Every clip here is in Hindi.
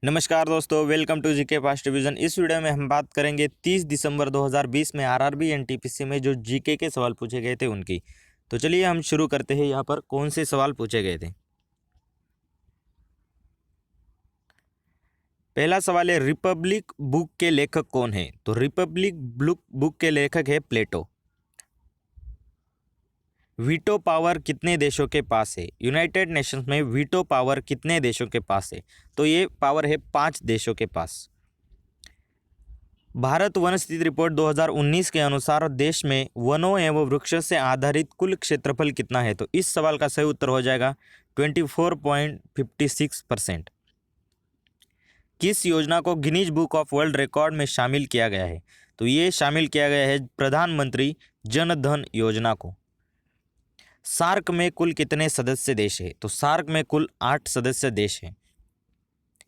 नमस्कार दोस्तों, welcome to GK fast revision. इस वीडियो में हम बात करेंगे 30 दिसंबर 2020 में आरआरबी एनटीपीसी में जो जीके के सवाल पूछे गए थे उनकी। तो चलिए हम शुरू करते हैं। यहाँ पर कौन से सवाल पूछे गए थे। पहला सवाल है, रिपब्लिक बुक के लेखक कौन है? तो रिपब्लिक बुक के लेखक है प्लेटो। वीटो पावर कितने देशों के पास है? यूनाइटेड नेशंस में वीटो पावर कितने देशों के पास है? तो ये पावर है 5 देशों के पास। भारत वन स्थिति रिपोर्ट 2019 के अनुसार देश में वनों एवं वृक्षों से आधारित कुल क्षेत्रफल कितना है? तो इस सवाल का सही उत्तर हो जाएगा 24.56%। किस योजना को Guinness book of world record में शामिल किया गया है? तो ये शामिल किया गया है प्रधानमंत्री जन धन योजना को। सार्क में कुल कितने सदस्य देश है? तो सार्क में कुल 8 सदस्य देश हैं।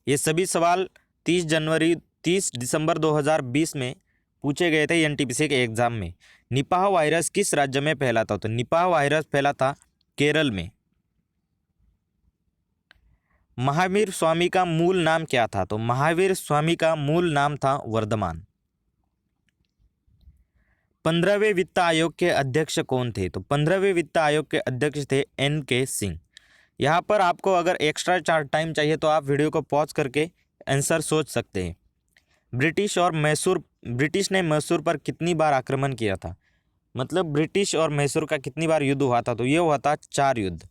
ये सभी सवाल 30 दिसंबर 2020 में पूछे गए थे एनटीपीसी के एग्जाम में। निपाह वायरस किस राज्य में फैला था? तो निपाह वायरस फैला था केरल में। महावीर स्वामी का मूल नाम क्या था? तो महावीर स्वामी का मूल नाम था वर्धमान। 15वें वित्त आयोग के अध्यक्ष कौन थे? तो 15वें वित्त आयोग के अध्यक्ष थे NK सिंह। यहाँ पर आपको अगर एक्स्ट्रा टाइम चाहिए तो आप वीडियो को पॉज करके आंसर सोच सकते हैं। ब्रिटिश ने मैसूर पर कितनी बार आक्रमण किया था? मतलब ब्रिटिश और मैसूर का कितनी बार युद्ध हुआ था? तो ये हुआ था 4 युद्ध।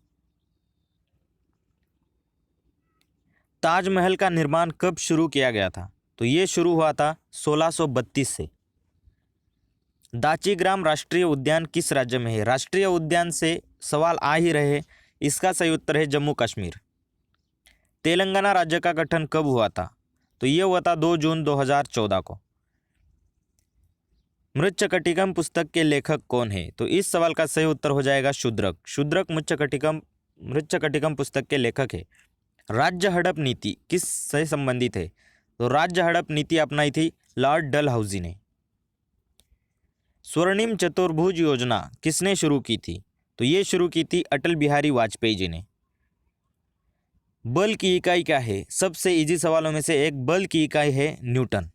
ताजमहल का निर्माण कब शुरू किया गया था? तो ये शुरू हुआ था 1632 से। दाचीग्राम राष्ट्रीय उद्यान किस राज्य में है? राष्ट्रीय उद्यान से सवाल आ ही रहे, इसका सही उत्तर है जम्मू कश्मीर। तेलंगाना राज्य का गठन कब हुआ था? तो ये हुआ था 2 जून 2014 को। मृच्छकटिकम पुस्तक के लेखक कौन है? तो इस सवाल का सही उत्तर हो जाएगा शूद्रक। शूद्रक मृच्छकटिकम पुस्तक के लेखक है। राज्य हड़प नीति किस से संबंधित है? तो राज्य हड़प नीति अपनाई थी लॉर्ड डलहौजी ने। स्वर्णिम चतुर्भुज योजना किसने शुरू की थी? तो ये शुरू की थी अटल बिहारी वाजपेयी जी ने। बल की इकाई क्या है? सबसे इजी सवालों में से एक बल की इकाई है न्यूटन।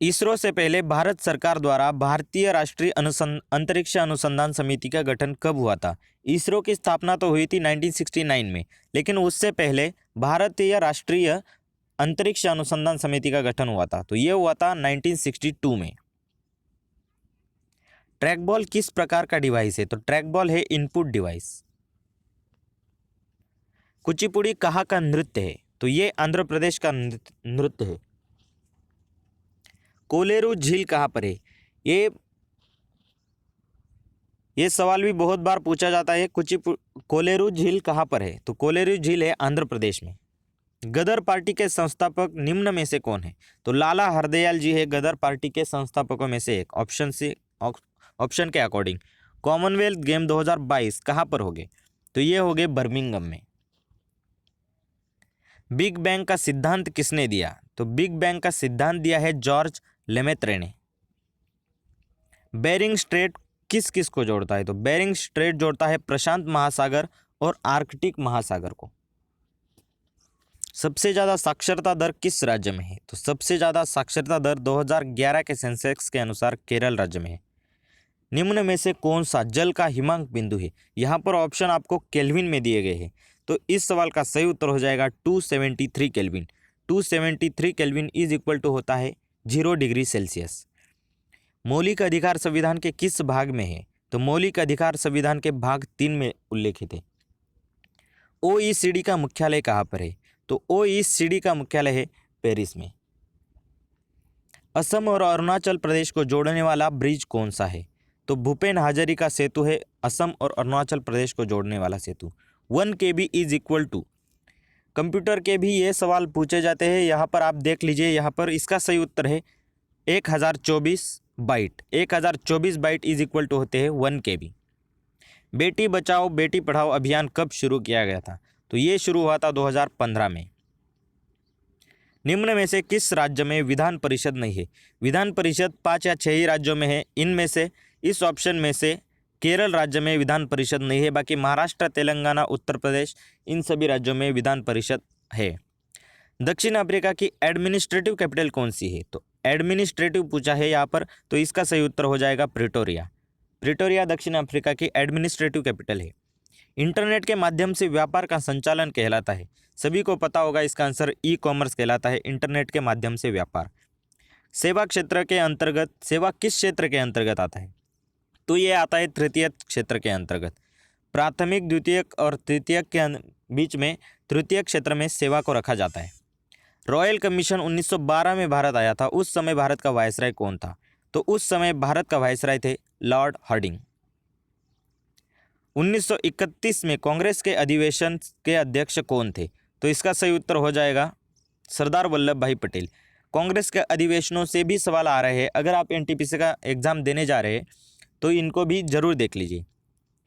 इसरो से पहले भारत सरकार द्वारा भारतीय राष्ट्रीय अंतरिक्ष अनुसंधान समिति का गठन कब हुआ था? इसरो की स्थापना तो हुई थी 1969 में, लेकिन उससे पहले भारतीय राष्ट्रीय अंतरिक्ष अनुसंधान समिति का गठन हुआ था। तो यह हुआ था 1962 में। ट्रैकबॉल किस प्रकार का डिवाइस है? तो ट्रैकबॉल है इनपुट डिवाइस। कुचिपुड़ी कहाँ का नृत्य है? तो ये आंध्र प्रदेश का नृत्य है। कोलेरू झील कहाँ पर है? ये सवाल भी बहुत बार पूछा जाता है। कोलेरू झील कहाँ पर है? तो कोलेरू झील है आंध्र प्रदेश में। गदर पार्टी के संस्थापक निम्न में से कौन है? तो लाला हरदयाल जी है गदर पार्टी के संस्थापकों में से एक। ऑप्शन के अकॉर्डिंग। कॉमनवेल्थ गेम 2022 कहाँ पर हो गए? तो ये हो गए बर्मिंघम में। बिग बैंग का सिद्धांत किसने दिया? तो बिग बैंग का सिद्धांत दिया है जॉर्ज लेमेत्रे ने। बेरिंग स्ट्रेट किस किस को जोड़ता है? तो बेरिंग स्ट्रेट जोड़ता है प्रशांत महासागर और आर्कटिक महासागर को। सबसे ज्यादा साक्षरता दर किस राज्य में है? तो सबसे ज्यादा साक्षरता दर 2011 के सेंसेक्स के अनुसार केरल राज्य में है। निम्न में से कौन सा जल का हिमांक बिंदु है? यहाँ पर ऑप्शन आपको केल्विन में दिए गए हैं। तो इस सवाल का सही उत्तर हो जाएगा 273 kelvin. 273 kelvin is equal to होता है 0 डिग्री सेल्सियस। मौलिक अधिकार संविधान के किस भाग में है? तो मौलिक अधिकार संविधान के भाग 3 में उल्लेखित है। OECD का मुख्यालय कहाँ पर है? तो OECD का मुख्यालय है पेरिस में। असम और अरुणाचल प्रदेश को जोड़ने वाला ब्रिज कौन सा है? तो भूपेन हाजरिका सेतु है असम और अरुणाचल प्रदेश को जोड़ने वाला सेतु। 1 KB is equal to. Computer के भी ये सवाल पूछे जाते हैं। यहाँ पर आप देख लीजिए, यहाँ पर इसका सही उत्तर है 1024 byte. 1024 byte is equal to होते हैं 1 KB। बेटी बचाओ बेटी पढ़ाओ अभियान कब शुरू किया गया था? तो ये शुरू हुआ था 2015 में। निम्न में से किस राज्य में विधान परिषद नहीं है? विधान परिषद 5 या 6 ही राज्यों में है। इनमें से इस ऑप्शन में से केरल राज्य में विधान परिषद नहीं है, बाकी महाराष्ट्र, तेलंगाना, उत्तर प्रदेश इन सभी राज्यों में विधान परिषद है। दक्षिण अफ्रीका की एडमिनिस्ट्रेटिव कैपिटल कौन सी है? तो एडमिनिस्ट्रेटिव पूछा है यहाँ पर, तो इसका सही उत्तर हो जाएगा प्रिटोरिया। प्रिटोरिया दक्षिण अफ्रीका की एडमिनिस्ट्रेटिव कैपिटल है। इंटरनेट के माध्यम से व्यापार का संचालन कहलाता है। सभी को पता होगा इसका आंसर ई कॉमर्स कहलाता है, इंटरनेट के माध्यम से व्यापार। सेवा क्षेत्र के अंतर्गत, सेवा किस क्षेत्र के अंतर्गत आता है? तो ये आता है तृतीय क्षेत्र के अंतर्गत। प्राथमिक, द्वितीयक और तृतीयक के बीच में तृतीय क्षेत्र में सेवा को रखा जाता है। रॉयल कमीशन 1912 में भारत आया था, उस समय भारत का वायसराय कौन था? तो उस समय भारत का वायसराय थे लॉर्ड हार्डिंग। 1931 में कांग्रेस के अधिवेशन के अध्यक्ष कौन थे? तो इसका सही उत्तर हो जाएगा सरदार वल्लभ भाई पटेल। कांग्रेस के अधिवेशनों से भी सवाल आ रहे हैं, अगर आप एनटीपीसी का एग्जाम देने जा रहे हैं तो इनको भी जरूर देख लीजिए।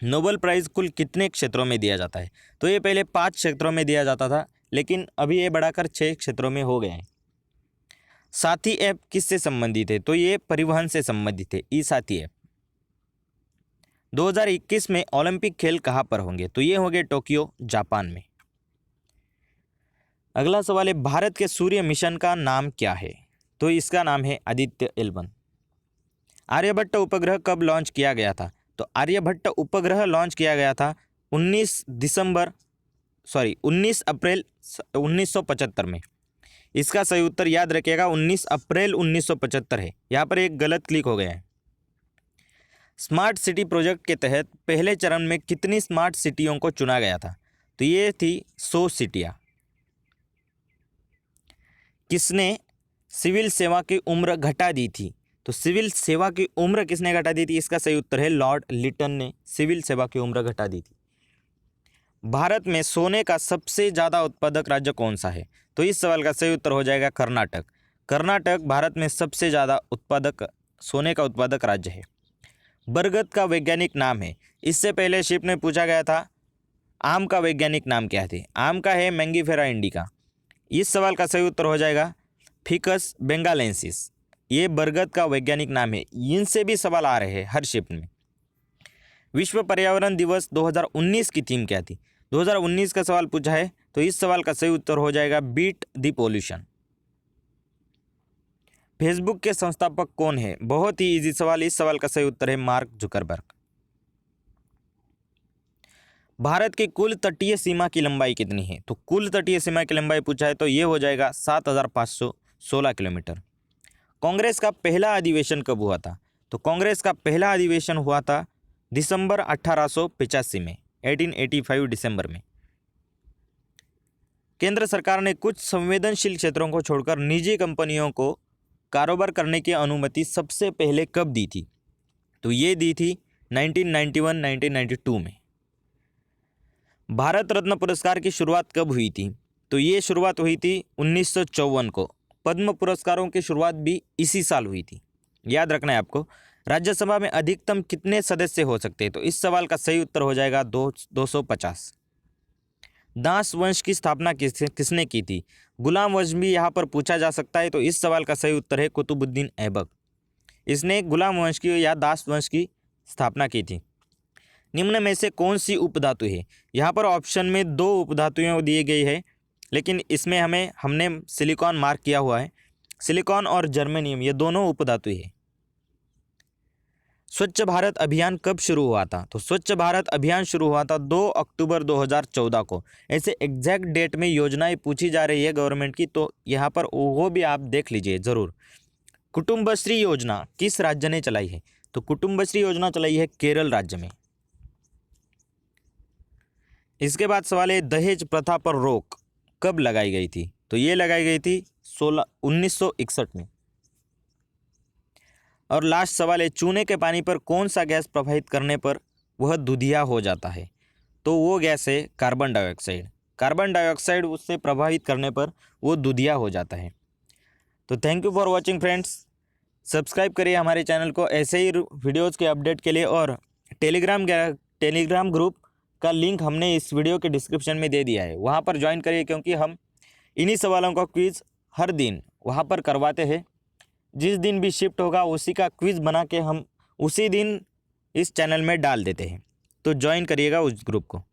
नोबेल प्राइज़ कुल कितने क्षेत्रों में दिया जाता है? तो ये पहले 5 क्षेत्रों में दिया जाता था, लेकिन अभी ये बढ़ाकर 6 क्षेत्रों में हो गए हैं। साथी ऐप किससे संबंधित है? तो ये परिवहन से संबंधित है, ई साथी ऐप। 2021 में ओलंपिक खेल कहाँ पर होंगे? तो ये होंगे टोक्यो, जापान में। अगला सवाल है, भारत के सूर्य मिशन का नाम क्या है? तो इसका नाम है आदित्य L1। आर्यभट्ट उपग्रह कब लॉन्च किया गया था? तो आर्यभट्ट उपग्रह लॉन्च किया गया था 19 अप्रैल 1975 में। इसका सही उत्तर याद रखिएगा 19 अप्रैल 1975 है। यहाँ पर एक गलत क्लिक हो गया है। स्मार्ट सिटी प्रोजेक्ट के तहत पहले चरण में कितनी स्मार्ट सिटियों को चुना गया था? तो ये थी 100 सिटियाँ। किसने सिविल सेवा की उम्र घटा दी थी? तो सिविल सेवा की उम्र किसने घटा दी थी? इसका सही उत्तर है लॉर्ड लिटन ने सिविल सेवा की उम्र घटा दी थी। भारत में सोने का सबसे ज़्यादा उत्पादक राज्य कौन सा है? तो इस सवाल का सही उत्तर हो जाएगा कर्नाटक। कर्नाटक भारत में सबसे ज़्यादा सोने का उत्पादक राज्य है। बरगद का वैज्ञानिक नाम है। इससे पहले शिप में पूछा गया था आम का वैज्ञानिक नाम क्या है? आम का है मैंगीफेरा इंडिका। इस सवाल का सही उत्तर हो जाएगा फिकस बेंगालेंसिस। ये बरगद का वैज्ञानिक नाम है। इनसे भी सवाल आ रहे हैं हर शिफ्ट में। विश्व पर्यावरण दिवस 2019 की थीम क्या थी? 2019 का सवाल पूछा है, तो इस सवाल का सही उत्तर हो जाएगा बीट द पॉल्यूशन। फेसबुक के संस्थापक कौन है? बहुत ही इजी सवाल। इस सवाल का सही उत्तर है मार्क जुकरबर्ग। भारत की कुल तटीय सीमा की लंबाई कितनी है? तो कुल तटीय सीमा की लंबाई पूछा है, तो ये हो जाएगा 7516 किलोमीटर। कांग्रेस का पहला अधिवेशन कब हुआ था? तो कांग्रेस का पहला अधिवेशन हुआ था दिसंबर 1885 में, 1885 दिसंबर में। केंद्र सरकार ने कुछ संवेदनशील क्षेत्रों को छोड़कर निजी कंपनियों को कारोबार करने की अनुमति सबसे पहले कब दी थी? तो ये दी थी 1991-1992 में। भारत रत्न पुरस्कार की शुरुआत कब हुई थी? तो ये शुरुआत हुई थी 1954 को। पद्म पुरस्कारों की शुरुआत भी इसी साल हुई थी, याद रखना है आपको। राज्यसभा में अधिकतम कितने सदस्य हो सकते हैं? तो इस सवाल का सही उत्तर हो जाएगा 250। दास वंश की स्थापना किसने की थी? गुलाम वंश भी यहाँ पर पूछा जा सकता है, तो इस सवाल का सही उत्तर है कुतुबुद्दीन ऐबक। इसने गुलाम वंश की या दास वंश की स्थापना की थी। निम्न में से कौन सी उपधातु है? यहाँ पर ऑप्शन में 2 उपधातुएं दिए गई है, लेकिन इसमें हमने सिलिकॉन मार्क किया हुआ है। सिलिकॉन और जर्मेनियम ये दोनों उपधातु है। स्वच्छ भारत अभियान कब शुरू हुआ था? तो स्वच्छ भारत अभियान शुरू हुआ था 2 अक्टूबर 2014 को। ऐसे एग्जैक्ट डेट में योजनाएं पूछी जा रही है गवर्नमेंट की, तो यहाँ पर वो भी आप देख लीजिए ज़रूर। कुटुंबश्री योजना किस राज्य ने चलाई है? तो कुटुंबश्री योजना चलाई है केरल राज्य में। इसके बाद सवाल है दहेज प्रथा पर रोक कब लगाई गई थी? तो ये लगाई गई थी 1961 में। और लास्ट सवाल है चूने के पानी पर कौन सा गैस प्रवाहित करने पर वह दूधिया हो जाता है? तो वो गैस है कार्बन डाइऑक्साइड। कार्बन डाइऑक्साइड उससे प्रभावित करने पर वो दूधिया हो जाता है। तो thank you for watching friends. Subscribe करिए हमारे चैनल को ऐसे ही वीडियोज़ के अपडेट के लिए, और टेलीग्राम ग्रुप का लिंक हमने इस वीडियो के डिस्क्रिप्शन में दे दिया है, वहाँ पर ज्वाइन करिए, क्योंकि हम इन्हीं सवालों का क्विज़ हर दिन वहाँ पर करवाते हैं। जिस दिन भी शिफ्ट होगा उसी का क्विज़ बना के हम उसी दिन इस चैनल में डाल देते हैं, तो ज्वाइन करिएगा उस ग्रुप को।